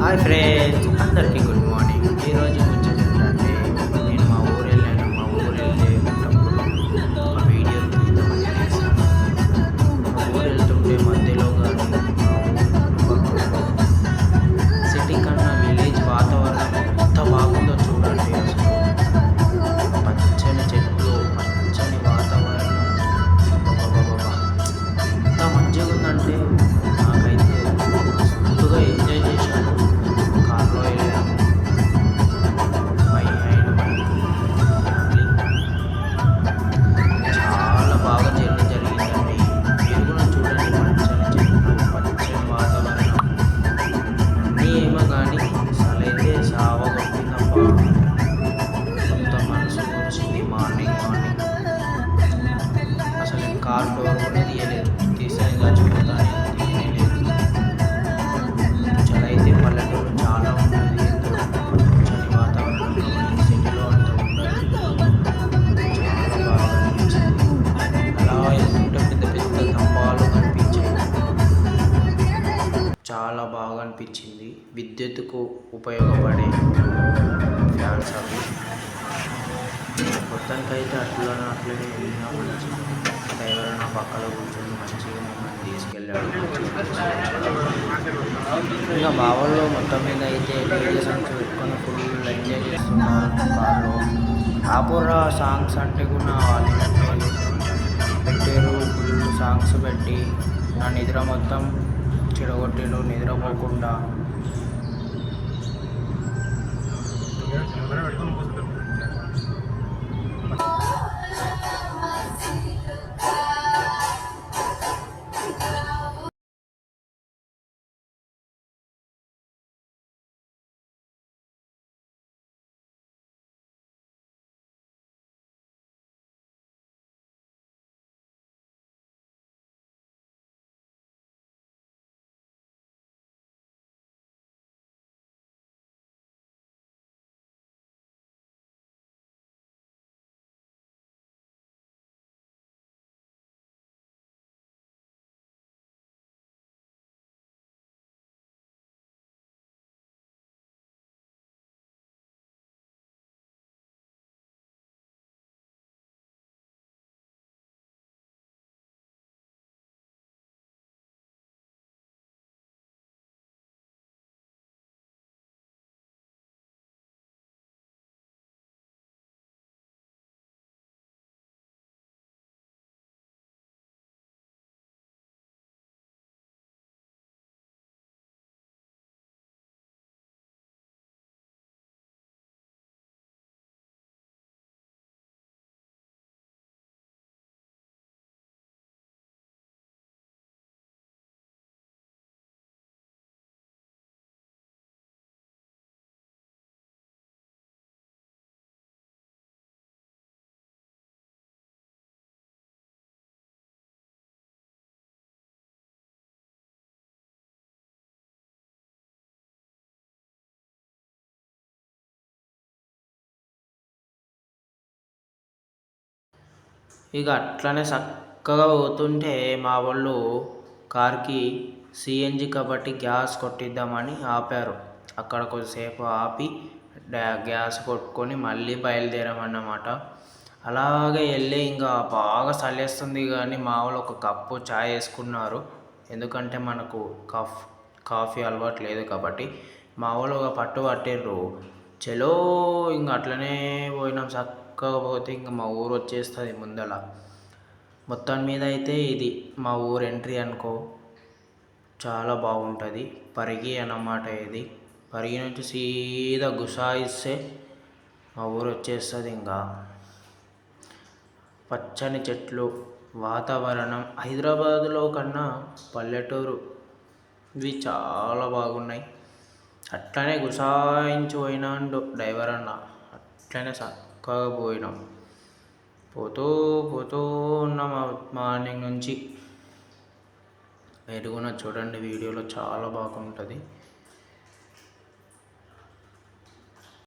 Hi friends, అందరికీ good morning. ఈరోజు ముచ్చట ఏంటంటే నేను మా ఊరు వెళ్ళాను. మా ఊరు వెళ్ళేటప్పుడు ఒక వీడియో తీద్దామని తీసాను. మా ఊరు వెళ్తుంటే మధ్యలో కానీ మా ఊరు చుట్టుపక్కల సిటీ కన్నా విలేజ్ వాతావరణం ఎంత బాగుందో చూడండి. అసలు పచ్చని చెట్లు, పచ్చని వాతావరణం అబ్బబ్బబ్బబ్బా! ఎంత మంచిగా ఉందంటే నాకైతే మస్తుగా ఎంజాయ్ చేశాను. కార్లో వెళ్ళాము, మై అండ్ మై ఫ్యామిలీ. చాలా బాగా జర్నీ జరిగిందండి. మీరు కూడా చూడండి, పచ్చని చెట్లు, పచ్చని వాతావరణం అన్నీ ఏమో కానీ అసలైతే సావగొట్టిందబ్బా. మొత్తం మనసు వచ్చింది. మార్నింగ్ మార్నింగ్ అసలు కార్ డోర్ కూడా తీయలేదు. తీసానుగా చూపుతాను, తీయలేదు. అయితే పల్లెటూరు చాలా ఉంటుంది. పచ్చని వాతావరణం కాబట్టి సిటీలో అంత ఉండదు. చాలా బాగా అనిపించింది. అలా వెళ్తుంటే పెద్ద పెద్ద స్తంభాలు కనిపించాయి. చాలా బాగా అనిపించింది. విద్యుత్తుకు ఉపయోగపడే ఫ్యాన్స్ అవి. మొత్తానికైతే అట్లనే వెళ్ళినా మంచిగా. డ్రైవర్ నా పక్కన కూర్చొని మంచిగా మమ్మల్ని తీసుకెళ్ళాడు. ఇంకా మా వాళ్ళు మొత్తం మీద అయితే డీజే సాంగ్స్ పెట్టుకొని ఫుల్ ఎంజాయ్ చేస్తున్నారు కార్లో. ఆపుర్రా సాంగ్స్ అంటే కూడా వాళ్ళు పెట్టారు. ఫుల్ సాంగ్స్ పెట్టి నా నిద్ర మొత్తం చెడగొట్టిండు. నిద్రపోకుండా ఇక అట్లనే చక్కగా పోతుంటే మా వాళ్ళు కార్కి సిఎన్జి కాబట్టి గ్యాస్ కొట్టిద్దామని ఆపారు. అక్కడ కొద్దిసేపు ఆపి గ్యాస్ కొట్టుకొని మళ్ళీ బయలుదేరామన్నమాట. అలాగే వెళ్ళి ఇంకా బాగా చలేస్తుంది కానీ మా వాళ్ళు ఒక కప్పు చాయ్ వేసుకున్నారు. ఎందుకంటే మనకు కాఫీ అలవాటు లేదు కాబట్టి మా వాళ్ళు ఒక పట్టు పట్టిర్రు. చలో ఇంకా అట్లనే పోయినాం. చక్కగా పోతే ఇంకా మా ఊరు వచ్చేస్తుంది ముందల. మొత్తం మీద అయితే ఇది మా ఊరు ఎంట్రీ అనుకో. చాలా బాగుంటుంది. పరిగి అన్నమాట ఇది. పరిగి నుంచి సీదా గుసాయిస్తే మా ఊరు వచ్చేస్తుంది. ఇంకా పచ్చని చెట్లు, వాతావరణం హైదరాబాదులో కన్నా పల్లెటూరు ఇవి చాలా బాగున్నాయి. అట్లనే గుసాయించి పోయినాడు డ్రైవర్ అన్న. అట్లనే చక్కగా పోయినాం. పోతూ ఉన్నాం మార్నింగ్ నుంచి. మీరు కూడా చూడండి, వీడియోలో చాలా బాగుంటుంది.